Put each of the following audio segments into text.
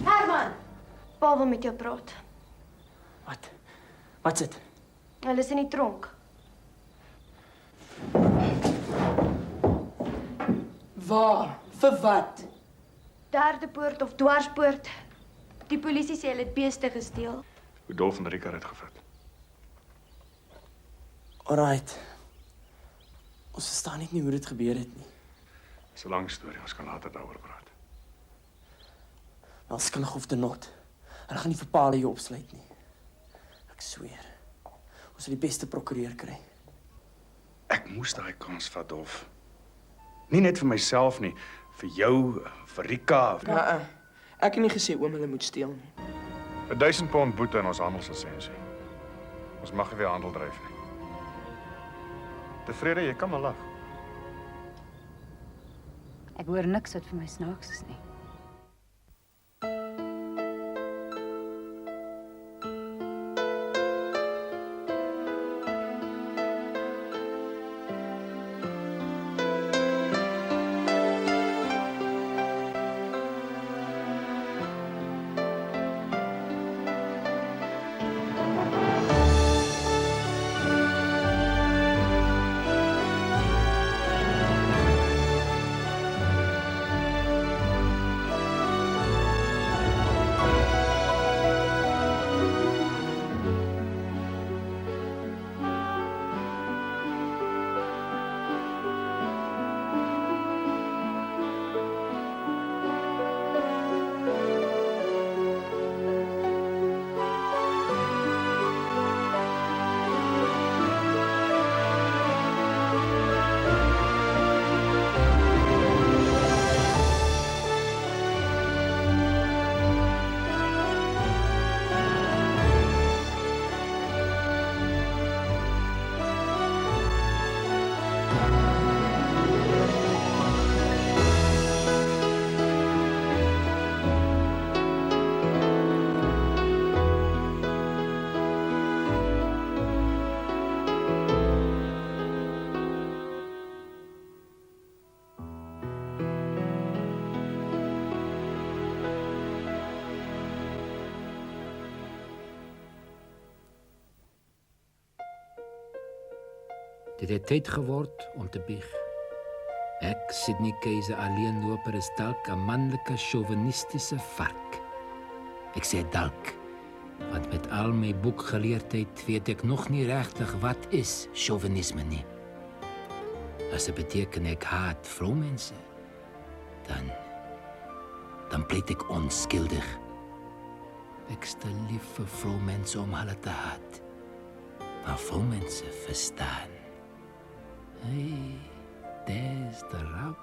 Herman! Pa wil met jou praat. Wat? Wat's dit? Hulle is in die tronk. Waar? Vir wat? Derde poort of dwarspoort. Die polisie sê hulle het beeste gesteel. Dolf en Rika het gevat. Alright. Ons verstaan net nie hoe dit gebeur het nie. Dis 'n lang storie, ons kan later daaroor praat. Wel skuldig of te not. Hulle gaan nie vir Paul hier opsluit nie. Ek sweer. Ons sal die beste prokureur kry. Ek moes daai kans vat, Dolf. Nie net vir myself nie, vir jou, vir Rika. Ek het nie gesê oom hulle moet steel nie. 1000 pond boete in ons handelslisensie. Ons mag nie weer handel dryf nie. Tevrede, jy kan maar lag. Ek hoor niks wat vir my snaaks is nie. Dit het tyd geword om te bieg. Ek, Sydney Keiser alleenloper, is dalk 'n manlike chauvinistiese vark. Ek sê dalk, want met al my boekgeleerdheid weet ek nog nie regtig wat is chauvinisme nie. As dit beteken ek haat vroumense, dan pleit ek onskuldig. Ek stel lief vir vroumense om hulle te haat, maar vroumense verstaan. Hey, there's the rub.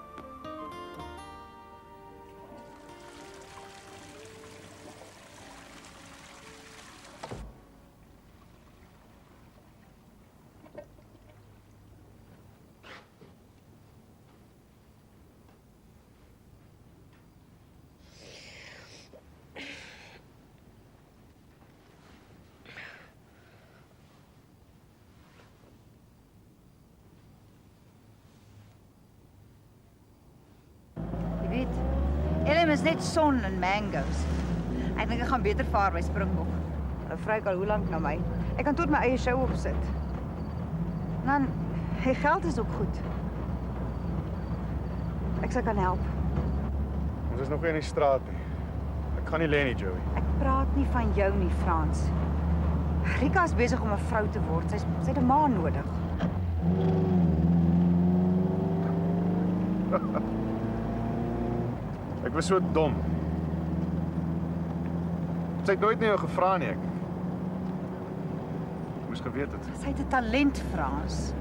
Elm is net son en mangoes. Ek dink ek gaan beter vaar by Springbok. Hulle vryk al hoe lank na my. Ek kan tot my eie show opsit. Dan, hy geld is ook goed. Ek sal kan help. Ons is nog nie in die straat nie. Ek gaan nie lê nie, Joey. Ek praat nie van jou nie, Frans. Rika is besig om 'n vrou te word. Sy het 'n ma nodig. Ek was so dom. Sy het nooit nie jou gevra nie, ek moes geweet het. Sy het 'n talent, Frans.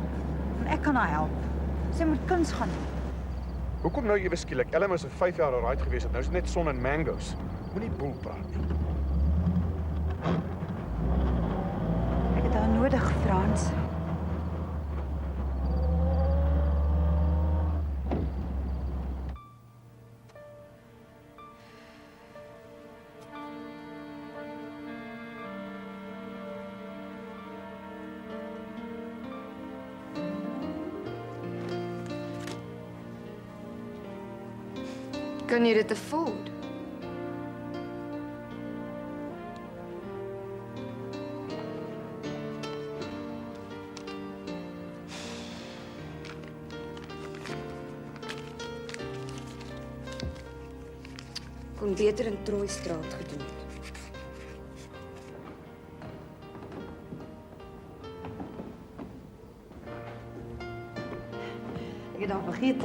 En ek kan haar help. Sy moet kuns gaan doen. Hoekom nou ewe skielik? Elm is 'n 5 jaar alright gewees het. Nou is dit net son en mangoes. Moenie boel praat nie. Ek het haar nodig, Frans. Kan jy dit afford? Kon beter in Trooistraat gedoen het. Ek het dan vergeet.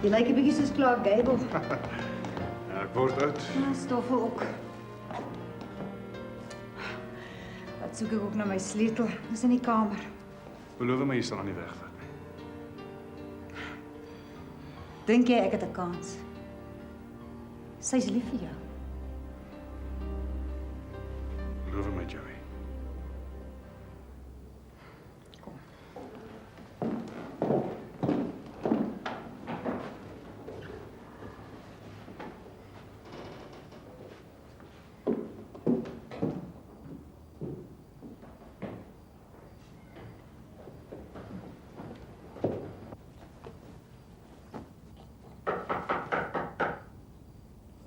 Jy lyk 'n bietjie soos Clark Gable. Ja, ek word oud. Ja, Stoffel ook. Wat soek ek ook na my sleutel? Dis in die kamer. Beloof my jy sal aan die weg vat nie. Dink jy ek het 'n kans? Sy's lief vir jou. Beloof my, Joey.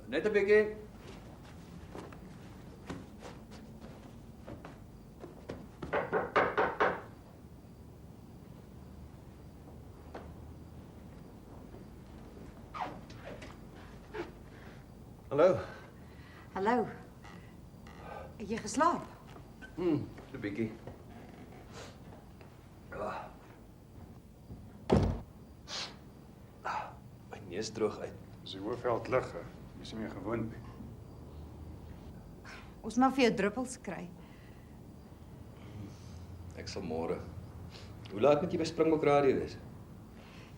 Net 'n bietjie. Hallo. Hallo. Het jy geslaap? 'n bietjie. My neus droog uit. Dis die Hoëveld lig, hè. Jy is nie meer gewoond nie. Ons mag vir jou druppels kry. Ek sal môre. Hoe laat moet jy by Springbok Radio wees?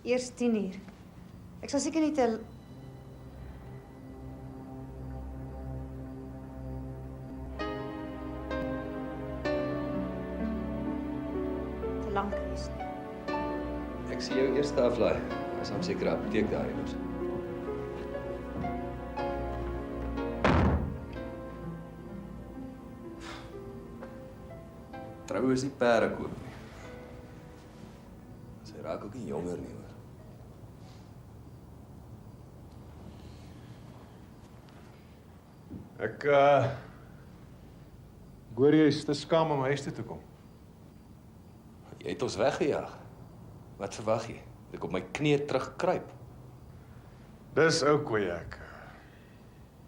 Eers 10:00. Ek sal seker nie te lank wees nie. Ek sien jou eerste aflaai. Is hom seker 'n apteek daar iewers. Troue is nie perde koop nie. Sy raak ook nie jonger nie, hoor. Ek hoor jy is te skaam om huis toe te kom. Jy het ons weggejaag. Wat verwag jy? Dat ek op my knieë terugkruip? Dis ou Kojak.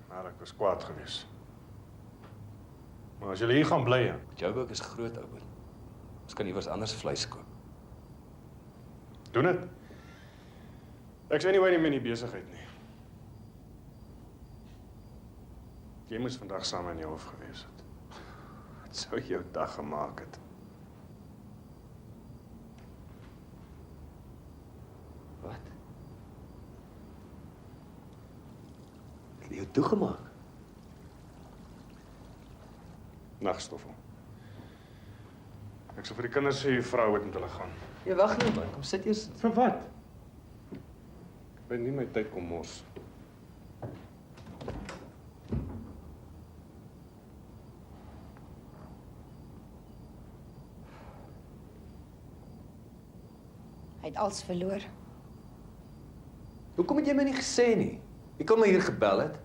Maar ek was kwaad geweest. Maar as julle hier gaan bly, ja. Joburg is groot, ou boet. Ons kan iewers anders vleis koop. Doen dit. Ek's anyway nie meer in die besigheid nie. Jy moes vandag saam in jou hof gewees het. Wat sou jou dag gemaak het? Wat? Het jy jou toegemaak? Nagstoffel. Ek sal vir die kinders sê die vrou het met hulle gaan. Jy wag nou man, kom sit eers. Vir wat? Ek weet nie my tyd kom mors. Hy het alles verloor. Hoekom het jy my nie gesê nie? Jy kon my hier gebel het.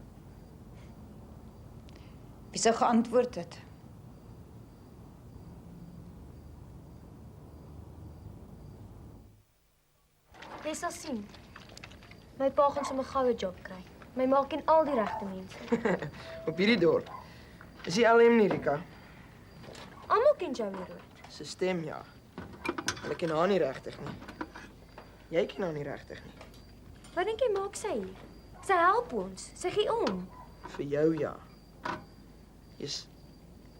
Wie sou geantwoord het? Jy sal sien. My pa gaan sommer 'n goue job kry. My ma ken al die regte mense. Op hierdie dorp. Is die LM nie, Rika? Almal ken jou hier. Sy stem, ja. Hulle ken haar nie regtig nie. Jy ken haar nie regtig nie. Wat dink jy maak sy hier? Sy help ons. Sy gee om. Vir jou, ja.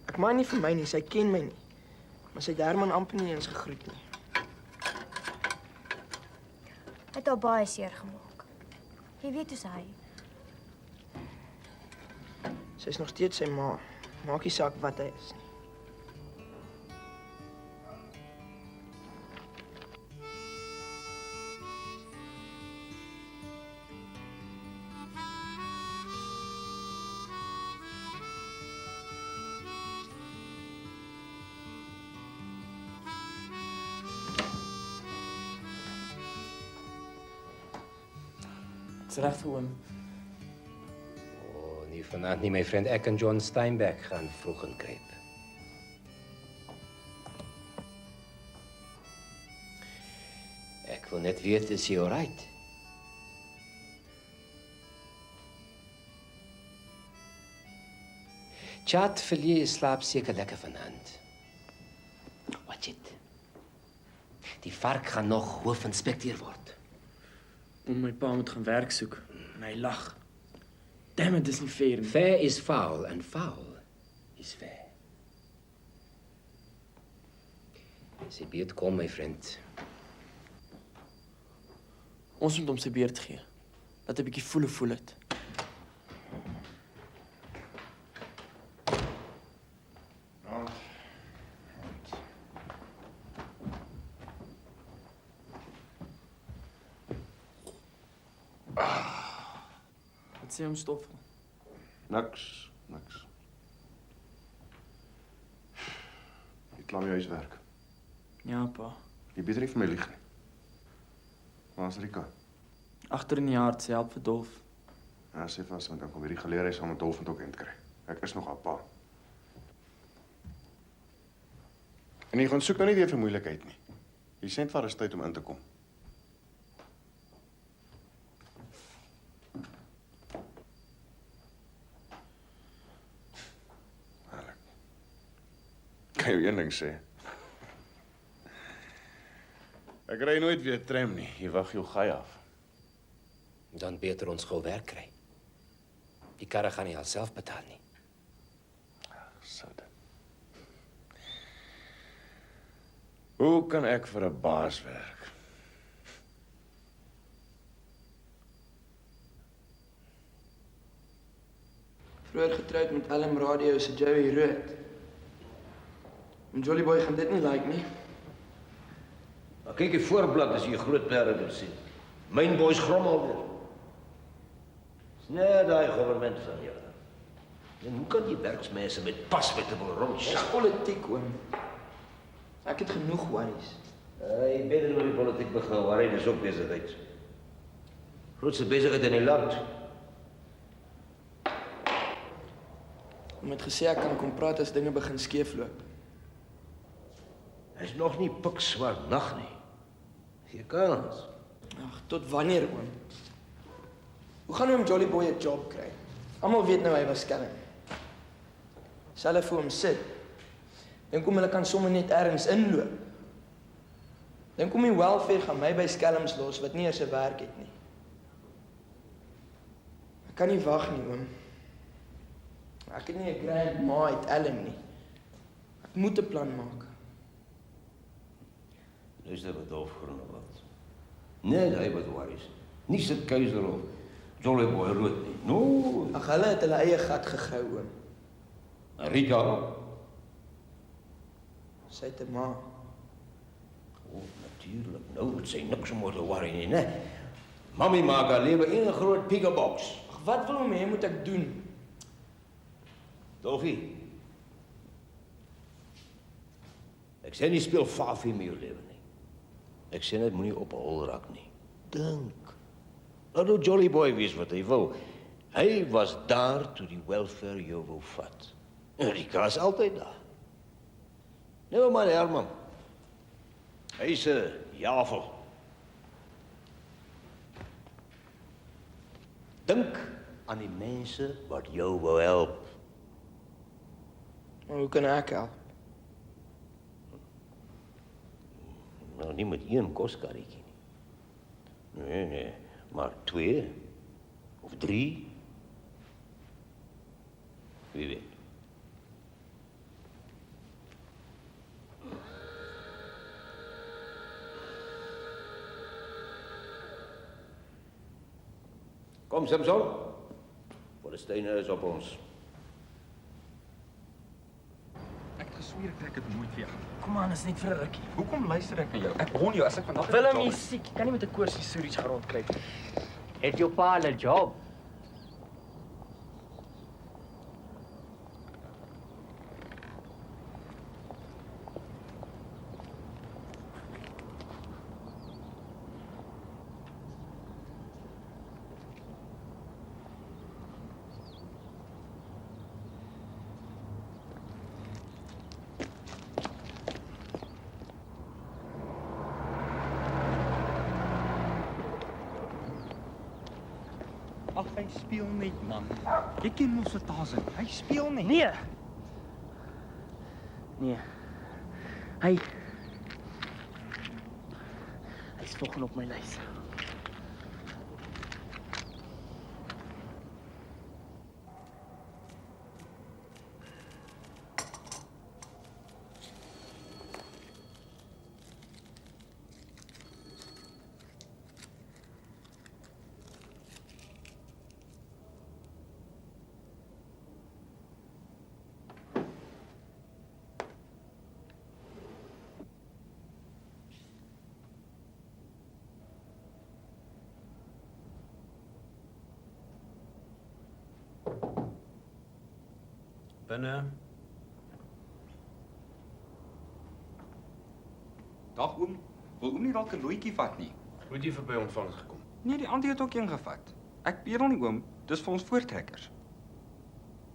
Ek maak nie vir my nie, sy ken my nie. Maar sy het Herman amper nie eens gegroet nie. Hy het haar baie seer gemaak. Jy weet hoe sy. Sy is nog steeds sy ma. Maak nie saak wat hy is nie. Dis reg vir oom. Oh, nie vanaand nie, my vriend. Ek en John Steinbeck gaan vroeg in kruip. Ek wil net weet, is jy alright? Chat verlee slaap seker lekker vanaand. Watch it. Die vark gaan nog hoofinspekteur word. My pa moet gaan werk soek. En hy lag. Damn it, dis nie fair nie. Fair is foul en foul is fair. Sy beurt kom, my vriend. Ons moet hom sy beurt gee. Laat 'n bietjie voel het. Wat sê hom Stoffel? Niks. Jy klam jou huiswerk. Ja, pa. Jy beter nie vir my lieg nie. Waar is Rika? Agter in die hart, sy help vir Dolf. Ja, sê vas, want dan kom hierdie geleerheid saam met Dolf en ook end kry. Ek is nog haar pa. En jy gaan soek nou nie weer vir moeilikheid nie. Jy sê net vir 'n tyd om in te kom. Kan jy een ding sê? Ek ry nooit weer tram nie. Jy wag jou gaai af. Dan beter ons gou werk kry. Die karre gaan nie alself betaal nie. Sad. Hoe kan ek vir 'n baas werk? Vroeger getroud met LM Radio se Joey Rood. En Jolly Boy gaan dit nie like nie. Maar kyk die voorblad as jy 'n groot perde wil sien. Myn boys grom alweer. Dis net daai government van jou. En hoe kan die werksmense met paswette wil Dis rondsak? politiek, oom. Ek het genoeg worries. Jy beter oor die politiek begin, waar hy dis ook besigheid. Grootste besigheid in die land. Om het gesê ek kan kom praat as dinge begin skeefloop. Hy's nog nie pikswart nag nie. Jy kan ons. Ag, tot wanneer, oom? Hoe gaan oom Jolly Boy 'n job kry? Almal weet nou hy was skelm. Selfe vir hom sit. Dink kom hulle kan sommer net ergens inloop. Dink kom die welfare gaan my by skelms los wat nie eers 'n werk het nie. Ek kan nie wag nie, oom. Ek het nie 'n grand ma uit Ellen nie. Ek moet 'n plan maak. Luister wat Dolf Groenewald. Nee, hy wat worries. Nie sit Keiser of Jolly Boy Rood nie. No. Ag, hulle het hulle eie gat gegrou, oom. Rita. Sy het 'n ma. Oh, natuurlijk. Nou het sy niks om oor te worry nie, né? Mami maak haar lewe een groot piggerbox. Ag, wat wil hom hê moet ek doen? Dolfie. Ek sê nie speel fafie met jou lewe nie. Ek sê net moenie op 'n hol raak nie. Dink. Laat nou Jolly Boy wees wat hy wil. Hy was daar toe die welfare jou wou vat. En Rika is altyd daar. Never mind, Herman. Hy's 'n javel. Dink aan die mense wat jou wou help. Maar hoe kan ek help? Nou, nie met een koskarretjie nie. Nee, maar 2 of 3. Wie weet. Kom, Samson. Palestina is op ons. Ek het gesweer ek trek dit nooit weer. Kom aan, is net vir 'n rukkie. Hoekom luister ek na jou? Ek hoor jou as ek vandag Willem is siek. Jy kan nie met 'n koorsie soeries rondkry. Het jou pa 'n job? Ag, hy speel net, man. Jy ken mos wat daar is. Hy speel net. Nee, Nee. Hy's volgende op my lys. Binne. Dag oom, wil oom nie dalk 'n loetjie vat nie? Hoe het jy verby ontvangs gekom? Nee, die auntie het ook een gevat. Ek bedoel nie oom, dis vir ons voortrekkers.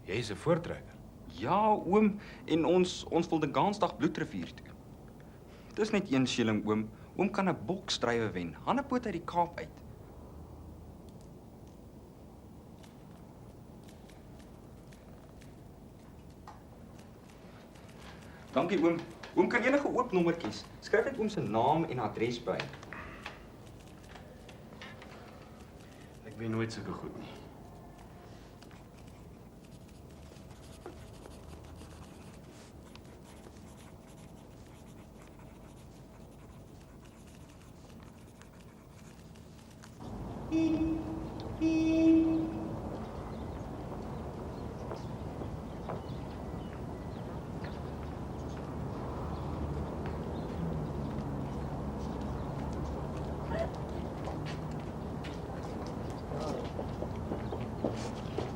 Jy's 'n voortrekker. Ja, oom, en ons wil die Gansdag bloedrivier toe. Dis net 1 shilling oom. Oom kan 'n boksdrywe wen. Hannepoot uit die Kaap uit. Dankie oom. Oom kan enige oop nommer kies. Skryf net oom se naam en adres by. Ek weet nooit sulke goed nie.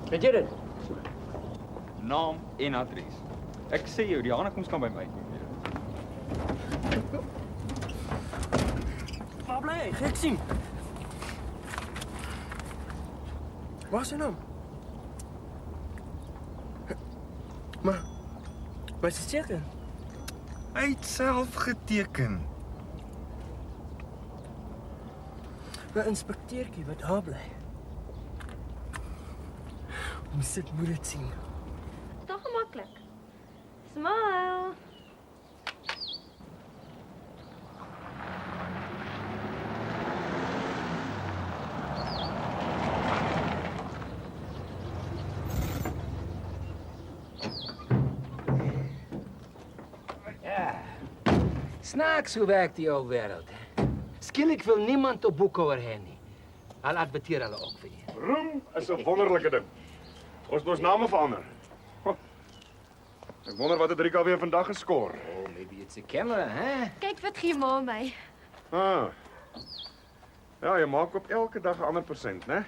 Weet jy dit? Naam en adres. Ek sê jou, die aankoms kan by my. Waar bly hy? Ek sien. Waar is sy naam? Maar is dit seker? Hy het self geteken. 'n Inspekteurtjie wat daar bly. Ons sit moet dit sien. Toch gemakkelijk. Smile. Ja. Snaaks hoe werkt die ou wêreld. Skielik wil niemand op boekhouer hê nie. Al adverteer hulle ook vir jou. Roem is 'n wonderlike ding. Ons moet ons name verander. Ek wonder wat het Rika weer vandag geskor. Oh, maybe it's a camera, hè? Kijk wat gee ma my. Ja, jy maak op elke dag 'n ander persent, né?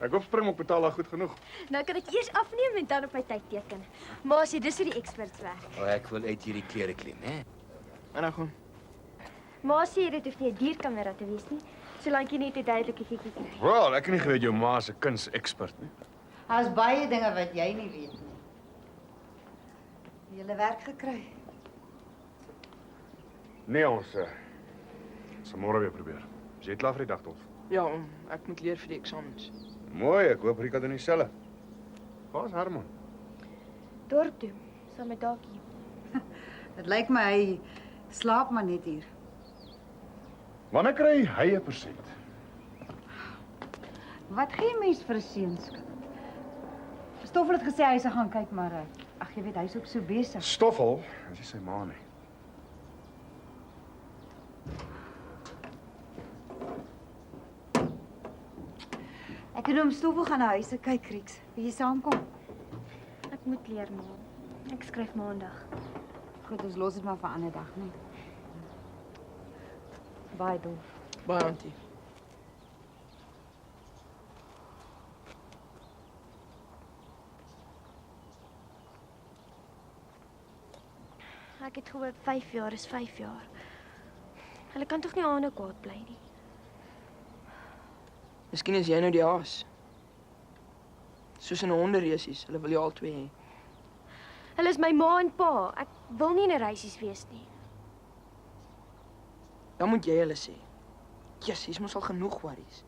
Ek hoop Springbok betaal haar goed genoeg. Nou kan ek eers afneem en dan op my tyd teken. Ma sê dis hoe die experts werk. Oh, ek wil uit hierdie klere klim, hè? En nou gaan. Ma sê dit hoef nie 'n dierkamera te wees nie, solank jy net 'n duidelike fotjie kry. Wel, ek het nie geweet jou ma is 'n kunsekspert nie. Daar's baie dinge wat jy nie weet nie. Julle werk gekry. Nee, ons sal môre weer probeer. Is jy klaar vir die dagtolf? Ja, ek moet leer vir die eksamens. Mooi, ek hoop Rika doen dieselfde. Waar is Herman? Dorp toe, saam met Dakie. Dit lyk my hy slaap maar net hier. Wanneer kry hy 'n persent? Wat gee mens vir 'n seunskat? Stoffel het gesê hy sou gaan kyk, maar ag jy weet hy's ook so besig. Stoffel, as jy sy ma nie. Ek het hom Stoffel gaan na huis se kyk, Rieks. Wil jy saamkom? Ek moet leer, ma. Ek skryf maandag. Goed, ons los dit maar vir 'n ander dag, nee. Baie doof. Baie auntie. Ek het gehoor 5 jaar is 5 jaar. Hulle kan tog nie aanhou kwaad bly nie. Miskien is jy nou die haas. Soos in 'n honderreisies, hulle wil jou al twee hê. Hulle is my ma en pa. Ek wil nie in 'n reisies wees nie. Dan moet jy hulle sê. Jesus, hier's mos al genoeg worries.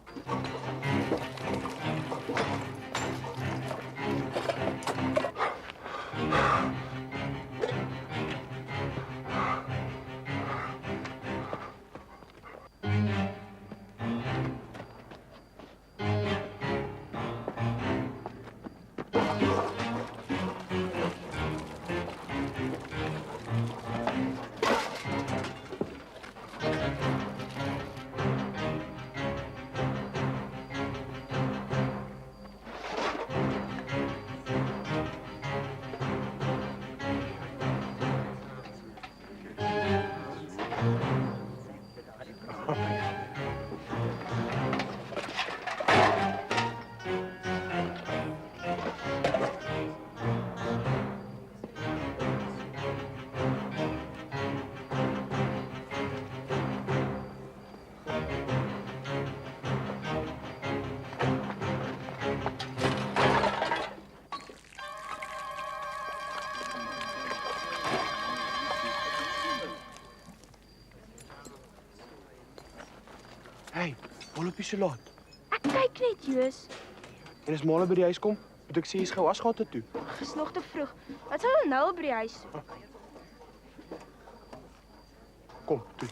Wol op jy so laat. Ek kyk net, Joos. En as Male by die huis kom, moet ek sê jy's gou asgate toe. Ag, is nog te vroeg. Wat sal hulle nou by die huis doen? Kom, toe.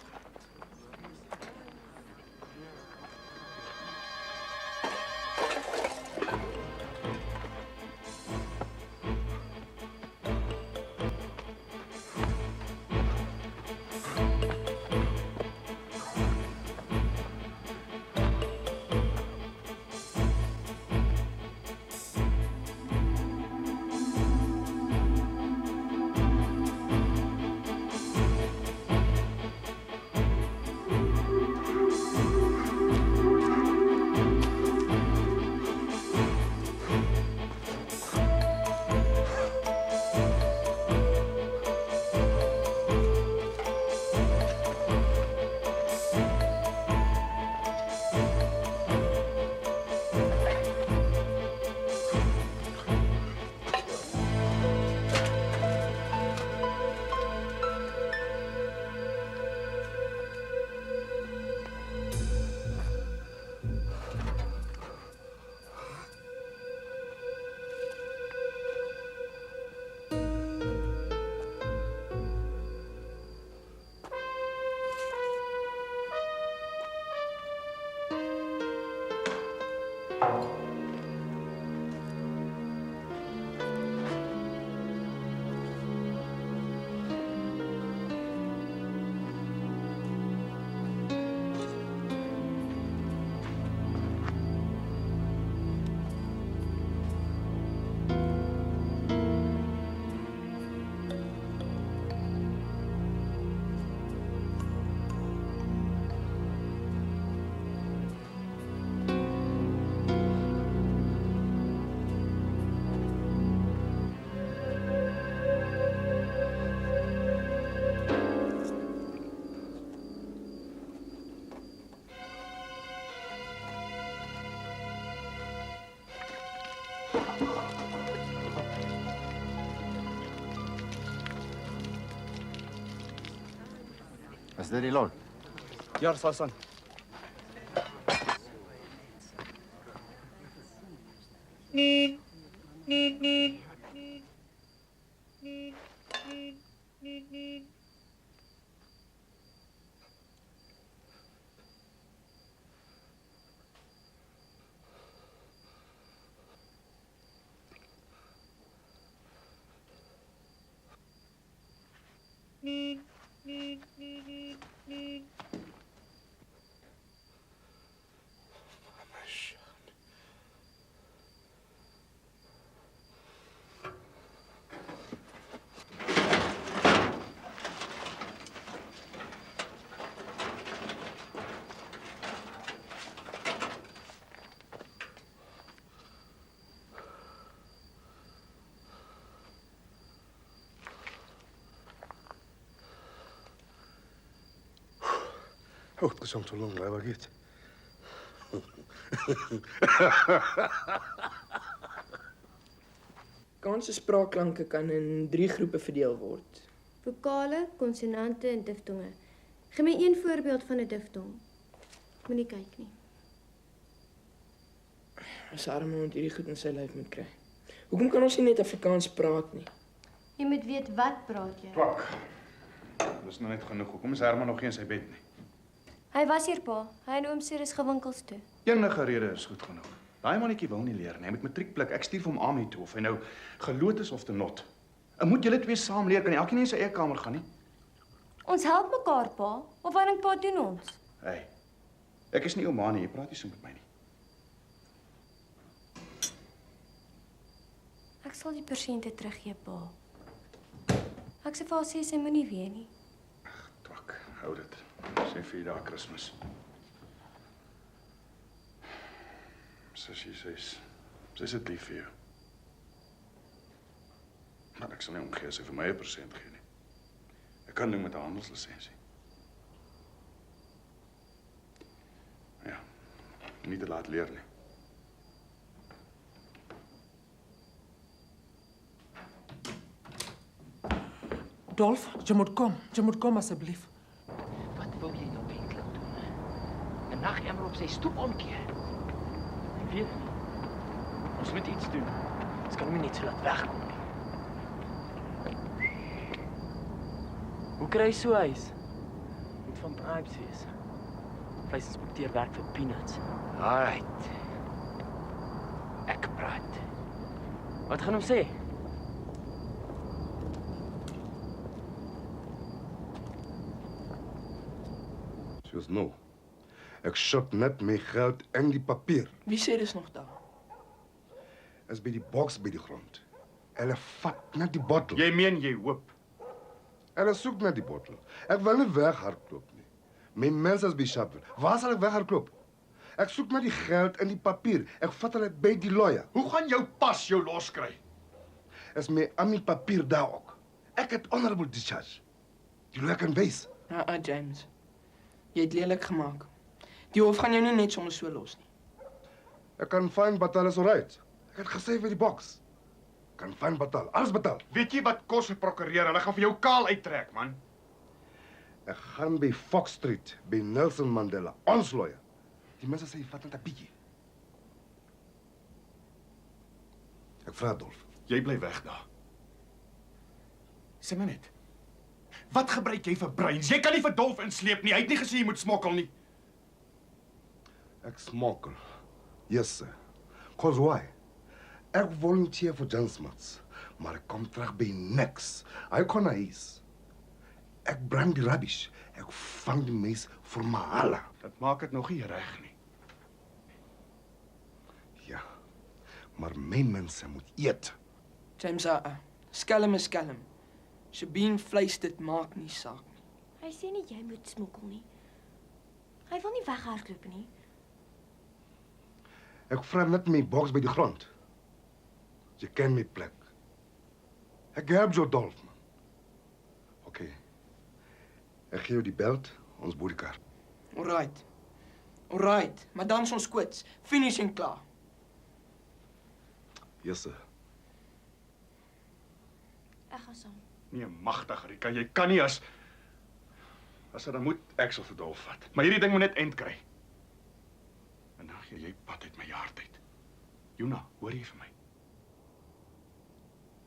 Is dit die lon? Ja, Sasan. Oh, het is om te lang, hè, wat geht? Afrikaanse spraakklanke kan in 3 groepe verdeel word. Vokale, konsonante en diftonge. Gee my een voorbeeld van 'n diftong. Moenie kyk nie. As arme moet hierdie goed in sy lyf moet kry. Hoekom kan ons nie net Afrikaans praat nie? Jy moet weet wat praat jy. Twak. Dis nou net genoeg. Hoekom is Herman nog nie in sy bed nie? Hy was hier, pa. Hy en oom Ceres gewinkels toe. Enige rede is goed genoeg. Daai mannetjie wil nie leer nie. Hy moet matriekblik. Ek stuur vir hom Ami toe of hy nou geloot is of te not. En moet julle twee saam leer, kan elkeen in sy eie kamer gaan nie? Ons help mekaar, pa. Of wat dink pa doen ons? Hey. Ek is nie ouma nie. Jy praat nie so met my nie. Ek sal die persente teruggee, pa. Ek sê vir haar sê sy moenie weer nie. Twak, hou dit. Sê 4 dae Kersfees. Sussie sy's dit lief vir jou. Maar ek sal nie omgee as sy vir my 'n persent gee nie. Ek kan doen met 'n handelslisensie. Ja, nie te laat leer nie. Dolf, jy moet kom asseblief. Wat wil jy nou eintlik doen? 'n Nagemmer op sy stoep omkeer. Ek weet nie. Ons moet iets doen. Ons kan hom nie net so laat wegkom nie. Hoe kry jy so huis? Moet van bribes wees. Vleisinspekteur werk vir peanuts. Alright. Ek praat. Wat gaan hom sê? Soos nou. Ek shop net my geld en die papier. Wie sê dis nog daar? Is by die boks by die grond. Hulle vat net die bottel. Jy meen jy hoop. Hulle soek net die bottel. Ek wil nie weghardloop nie. My mense is by Sharpeville. Waar sal ek weghardloop? Ek soek net die geld en die papier. Ek vat hulle by die lawyer. Hoe gaan jou pas jou loskry? Is my aan die papier daar ook. Ek het honorable discharge. Die lawyer kan wys. James. Jy het lelik gemaak. Die hof gaan jou nie net sommer so los nie. Ek kan fyn betaal is alright. Ek het gesê vir die boks. Kan fyn betaal. Alles betaal. Weet jy wat kos 'n prokureur? Hulle gaan vir jou kaal uittrek, man. Ek gaan by Fox Street, by Nelson Mandela, ons lawyer. Die mense sê, vat net 'n bietjie. Ek vra Dolf. Jy bly weg daar. Sê my net. Wat gebruik jy vir breins? Jy kan nie vir Dolf insleep nie. Hy het nie gesê jy moet smokkel nie. Ek smokkel. Yes, sir. Cause why? Ek volunteer vir John Smuts, maar ek kom terug by niks. Hy kon na huis. Ek breng die rubbish. Ek vang die meis vir Mahala. Dat maak dit nog nie reg nie. Ja, maar my mense moet eet. James, skelm is skelm. Sabine vleis dit maak nie saak nie. Hy sê nie jy moet smokkel nie. Hy wil nie weghardloop nie. Ek vra net my boks by die grond. Jy ken my plek. Ek help jou Dolf, man. Oké. Ek gee jou die belt, ons boodikar. Alright, maar dan is ons quits. Finish en klaar. Yes, sir. Ek gaan saam. Nee, magtig, Rika, jy kan nie as dit dan moet ek sal vir Dolf vat. Maar hierdie ding moet net eind kry. En dan gee jy pad uit my hart uit. Juna, hoor jy vir my?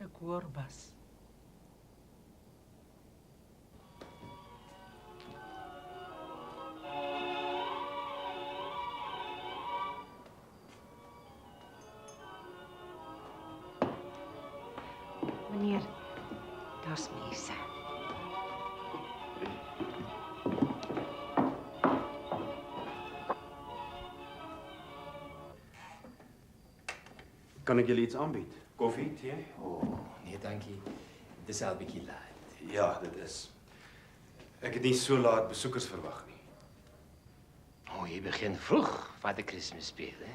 Ek hoor Bas. Meneer, daar's mense. Kan ek julle iets aanbied? Koffie, tee? Nee, dankie. Dis al bietjie laat. Ja, dit is. Ek het nie so laat besoekers verwag nie. Jy begin vroeg vir die Kersspeel, hè?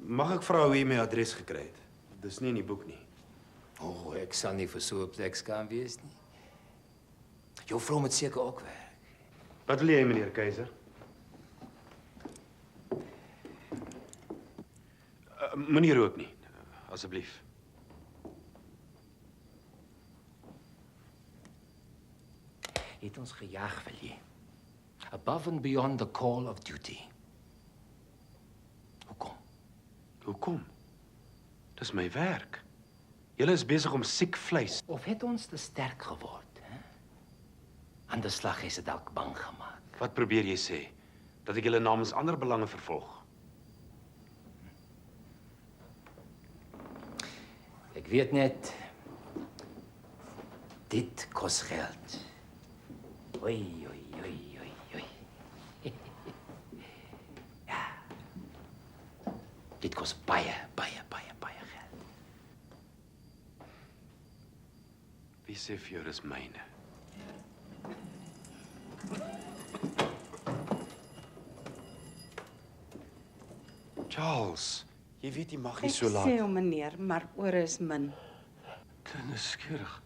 Mag ek vra hoe jy my adres gekry het? Dis nie in die boek nie. Ek sal nie vir so 'n plek skaam wees nie. Jou vrou moet seker ook werk. Wat wil jy, meneer Keiser? Moenie rook nie, asseblief. Het ons gejaag, wil jy? Above and beyond the call of duty. Hoekom? Dis my werk. Julle is besig om siek vleis. Of het ons te sterk geword, hè? Ander slag is dit dalk bang gemaak. Wat probeer jy sê? Dat ek julle namens ander belange vervolg? Ek weet net, dit kos geld. Oei. Ja. Dit kos baie geld. Wie sê vir jou dis myne? Charles, jy weet jy mag nie so laat. Ek sê hom meneer, maar ore is min. Dit is skierig.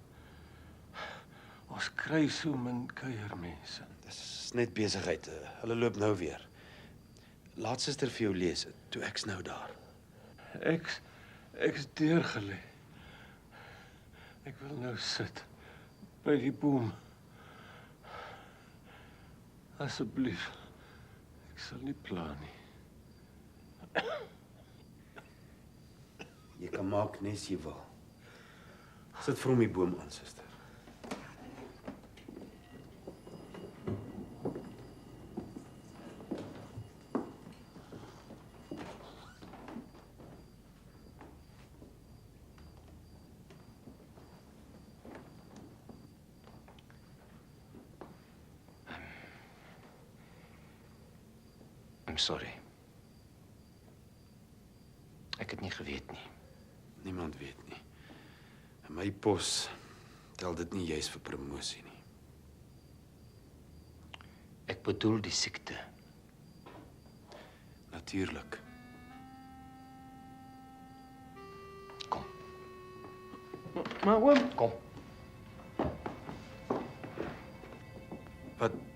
Ons kry so min kuiermense. Dis net besigheid. Hulle loop nou weer. Laat suster vir jou lees. Toe ek's nou daar. Ek's deurgelê. Ek wil nou sit by die boom. Asseblief. Ek sal nie pla nie. Jy kan maak nes jy wil. Sit vir hom die boom aan, suster. I'm sorry. Ek het nie geweet nie. Niemand weet nie. In my pos tel dit nie juis vir promosie nie. Ek bedoel die siekte. Natuurlik. Maar oom, Kom.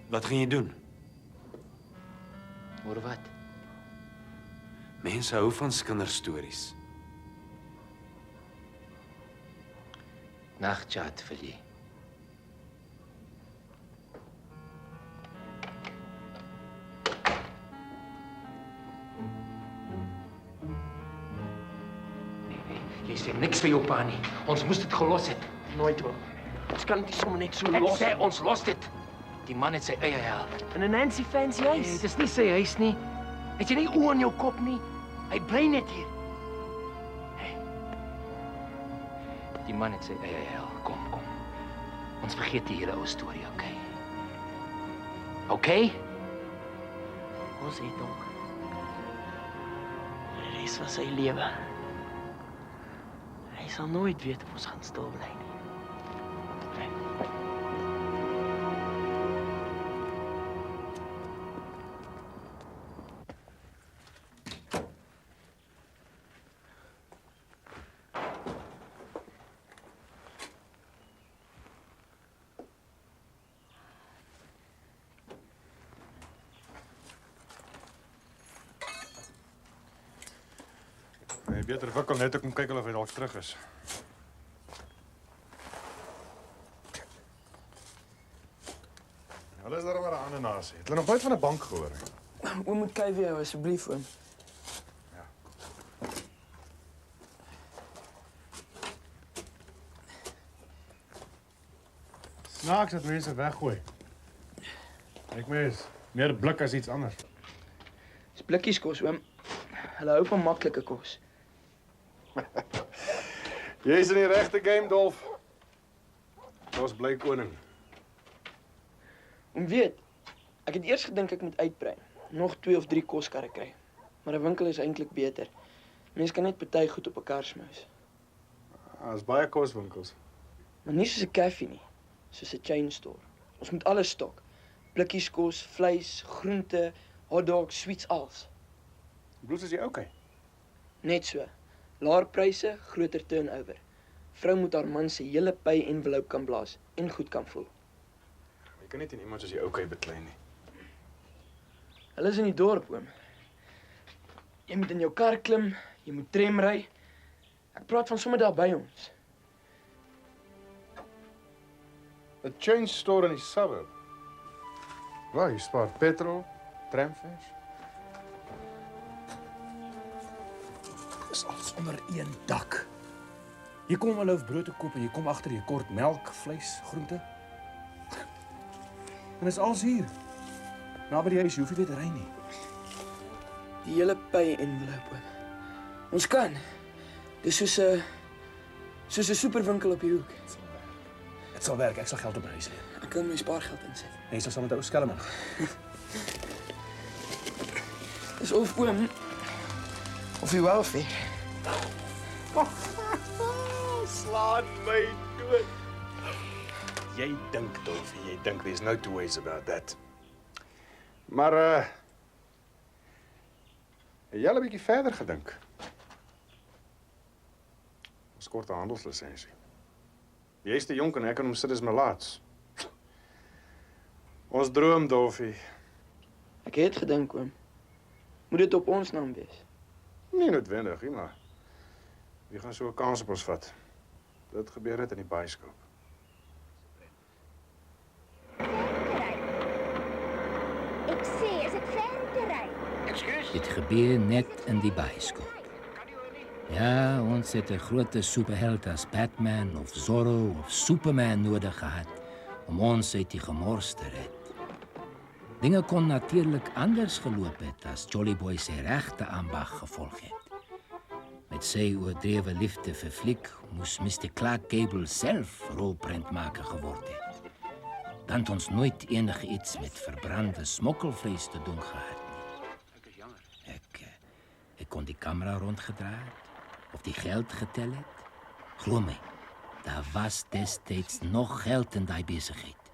Wat gaan jy doen? Hoor wat? Mense hou van kinderstories. Nagchat vir jy. Nee, jy sê niks vir jou pa nie. Ons moes dit gelos het. Nooit wel. Ons kan dit nie sommer net so Ek los. sê ons los dit. Die man het sy eie hel. In 'n Nancy fancy huis. Nee, dis nie sy huis nie. Het jy nie oë in jou kop nie? Hy bly net hier. Hey. Die man het sy eie hel. Kom. Ons vergeet die hele ou storie, okay? Okay? Ons het hom. Die res van sy lewe. Hy sal nooit weet of ons gaan stil bly nie. Jy beter wikkel net om kyk of hy dalk terug is. Hulle is daar maar 'n ananas. Het hulle nog nooit van 'n bank gehoor nie? oom moet kyk vir jou asseblief oom. Snaaks dat mense weggooi. Ek mens, meer blik as iets anders. Dis blikkies kos oom. Hulle hou van maklike kos. Jy's in die regte game, Dolf. Ons bly koning. Oom weet, ek het eers gedink ek moet uitbrei. Nog 2 of 3 koskarre kry. Maar 'n winkel is eintlik beter. Mense kan net party goed op 'n kar smous. Daar's baie koswinkels. Maar nie soos 'n koffie nie, soos 'n chain store. Ons moet alles stok. Blikkies kos, vleis, groente, hotdogs, sweets als. Bloed is jy okay? Net so. Laer pryse, groter turnover. Vrou moet haar man se hele pay-envelope kan blaas en goed kan voel. Jy kan net in iemand soos jy okay beklei nie. Hulle is in die dorp, oom. Jy moet in jou kar klim, jy moet tram ry. Ek praat van sommer daar by ons. 'n Chain store in die suburb. Waar jy spaar petrol, tramfares. Dis alles onder een dak. Jy kom 'n loaf brood te koop en jy kom agter jy kort melk, vleis, groente. En dis alles hier. Naby die huis, jy hoef nie weer te ry nie. Die hele pay-envelope, oom. Ons kan. Dis soos 'n superwinkel op die hoek. Dit sal werk, ek sal geld op my huis lê. Ek kan my spaargeld insit. Jy sal saam met ou skelm. Dis of oom of die welfare. Slaan my dood. Jy dink, Dolfie, jy dink there's no two ways about that. Maar het jy al 'n bietjie verder gedink? Ons kort 'n handelslisensie. Jy's te jonk en ek kan hom sit as melaats. Ons droom, Dolfie. Ek het gedink, oom. Moet dit op ons naam wees? Nie noodwendig, nie, maar wie gaan so 'n kans op ons vat? Dit gebeur net in die bioskoop. Ek sê, is dit ver om te ry? Dit gebeur net in die bioskoop. Ja, ons het 'n groot superheld as Batman of Zorro of Superman nodig gehad om ons uit die gemors te red. Dinge kon natuurlik anders geloop het as Jolly Boy sy regte ambag gevolg het. Met sy oordrewe liefde vir fliek moes Mr. Clark Gable self rolprentmaker geword het. Dan het ons nooit enige iets met verbrande smokkelvleis te doen gehad nie. Ek kon die kamera rondgedraai het, of die geld getel het. Glo my, daar was destyds nog geld in daai besigheid.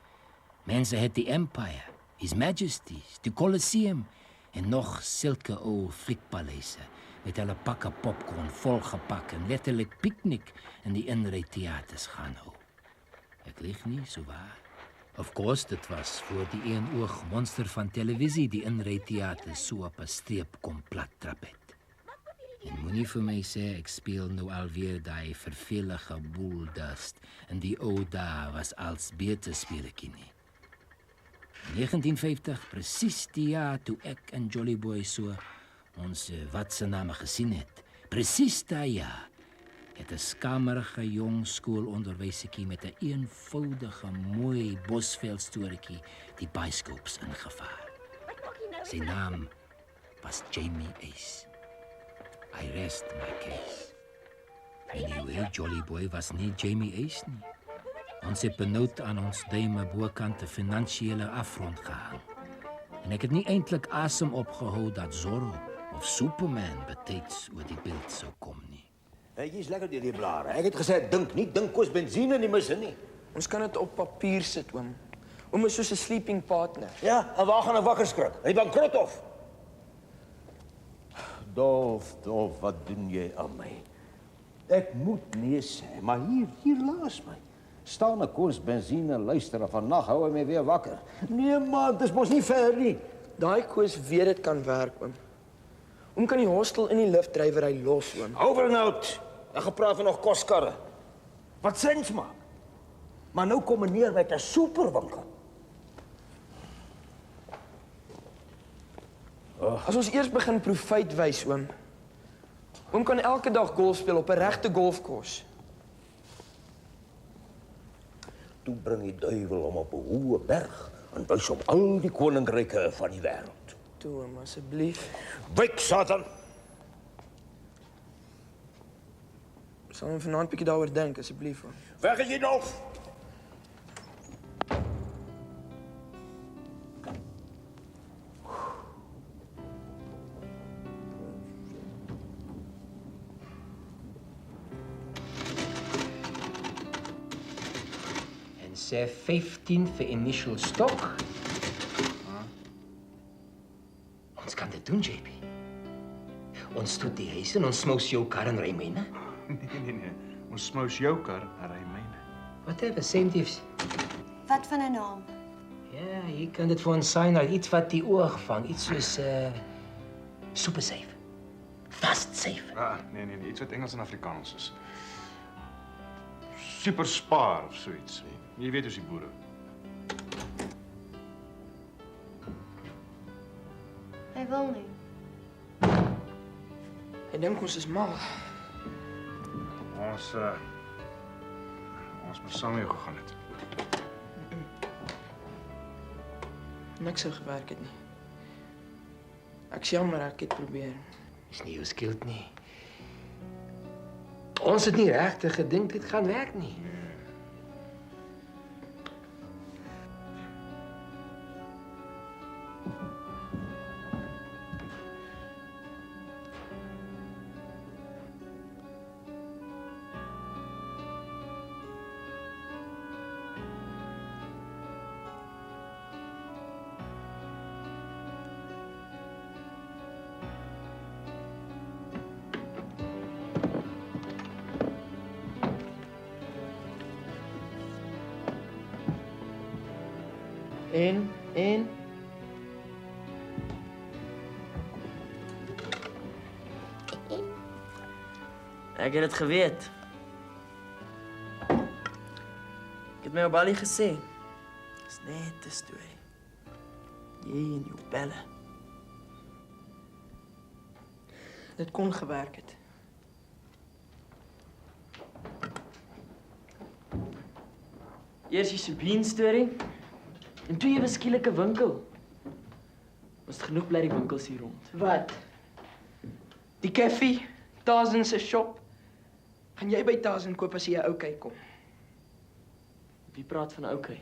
Mense het die Empire, His Majesty's, die Colosseum en nog sulke ou fliekpaleise met hulle pakke popcorn volgepak en letterlik piknik in die inryteaters gaan hou. Ek lieg nie, so waar. Of course, dit was voor die een-oog monster van televisie die inryteaters so op 'n streep kom plattrap het. En moenie vir my sê ek speel nou alweer daai vervelige boeldust en die ou dae was als beter speletjie nie. 1950, presies die jaar toe ek en Jolly Boy so ons wat se name gesien het. Presies daai jaar het 'n skamerige jong skoolonderwysertjie met 'n eenvoudige, mooi bosveldstorieetjie die bioskoops ingevaar. Sy naam was Jamie Ace. I rest my case. Anyway, Jolly Boy was nie Jamie Ace nie. Ons het benoud aan ons duime bokant 'n finansiële afgrond gehang. En ek het nie eintlik asem opgehou dat Zorro of Superman betyds oor die beeld sou kom nie. Jy is lekker deur die blare. Ek het gesê dink nie, dink kos bensine nie mis nie. Ons kan dit op papier sit, oom. Oom is soos 'n sleeping partner. Ja, en waar gaan 'n wakker skrik? Hy bankrot of? Dolf, wat doen jy aan my? Ek moet nee sê, maar hier laas my. Staan 'n kos bensine, luister en vannag hou hy my weer wakker. Nee man, dis mos nie ver nie. Daai koes weet dit kan werk, oom. Oom kan die hostel in die liftdrywery los, oom. Overnout. Ek gepraat van nog koskarre. Wat sins maak? Maar nou kom meneer met 'n superwinkel. As ons eers begin profijt wys, oom. Oom kan elke dag golf speel op 'n regte golfkos. Toe bring die duiwel hom op 'n hoë berg en wys hom al die koninkryke van die wêreld. Toe, oom, asseblief. Wyk, Satan! Sal hom vanaand bietjie daaroor dink, asseblief, oom. Weg is jy nog! Sê 15 vir initial stock. Ons kan dit doen, JP. Ons stoot die huis en ons smous jou kar en ry myne. Nee. Ons smous jou kar en ry myne. Whatever, same diffs. Wat van 'n naam? Ja, jy kan dit vir ons sign uit iets wat die oog vang, iets soos super safe. Fast safe. Nee, iets wat Engels en Afrikaans is. Super spaar of zoiets. Jy weet hoe die boere. Hy wil nie. Hy dink ons is mal. Ons moet saam mee gegaan het. Niks sou gewerk het nie. Ek's jammer, ek het probeer. Is nie jou skuld nie. Ons het nie regtig gedink dit gaan werk nie. En? Ek het dit geweet. Ek het my op Bali gesê. Dis net 'n storie. Jy en jou belle. Dit kon gewerk het. Eers die Sabine storie en toe jy skielik 'n winkel. Was dit genoeg bly die winkels hier rond? Wat? Die koffie, Tarzan se shop. Gaan jy by Tarzan koop as jy 'n oukei kom? Wie praat van oukei?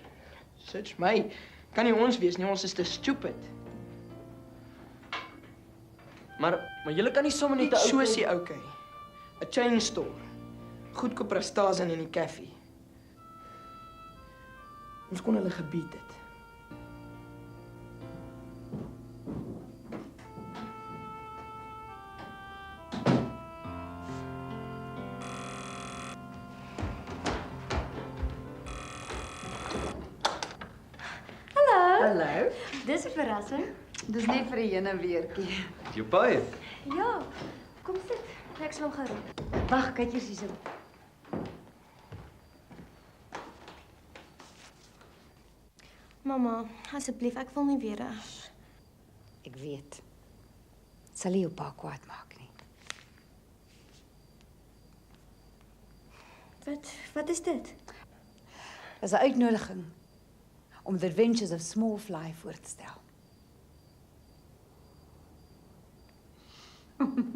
Sits my. Kan nie ons wees nie, ons is te stupid. Maar julle kan nie sommer net 'n Iets soos die oukei. 'n Chain store. Goedkoper as Tarzan en die koffie. Ons kon hulle gebied het. Hallo. Dis 'n verrassing. Dis net vir 'n heen en weertjie. Jou baie. Ja, kom sit. Ek sal hom gou roep. Wag, kyk eers hierso. Mamma, asseblief, ek wil nie weer. Ek weet. Sal nie jou pa kwaad maak nie. Wat is dit? Dis 'n uitnodiging om The Adventures of Small Fly voor te stel.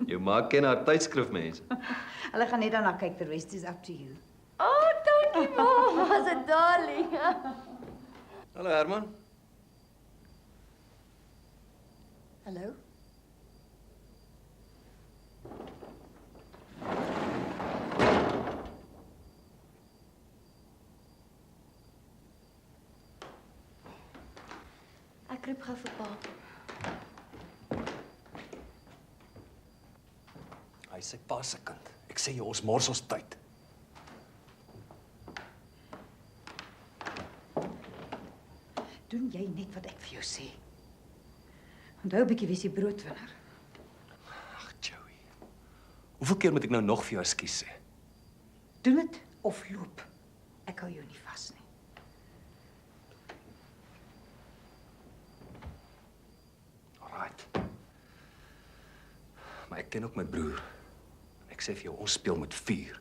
Jou ma ken haar tydskrifmense. Hulle gaan net daarna kyk, the rest is up to you. Oh, dankie, ma. Was 'n darling. Hallo Herman. Hallo. Ek roep gou vir pa. Hy sê pa se kind. Ek sê jy ons mors ons tyd. Doen jy net wat ek vir jou sê. Onthou 'n bietjie wie se broodwinner. Hoeveel keer moet ek nou nog vir jou ekskuus sê? Doen dit of loop. Ek hou jou nie vas nie. Alright. Maar ek ken ook my broer. Ek sê vir jou, ons speel met vuur.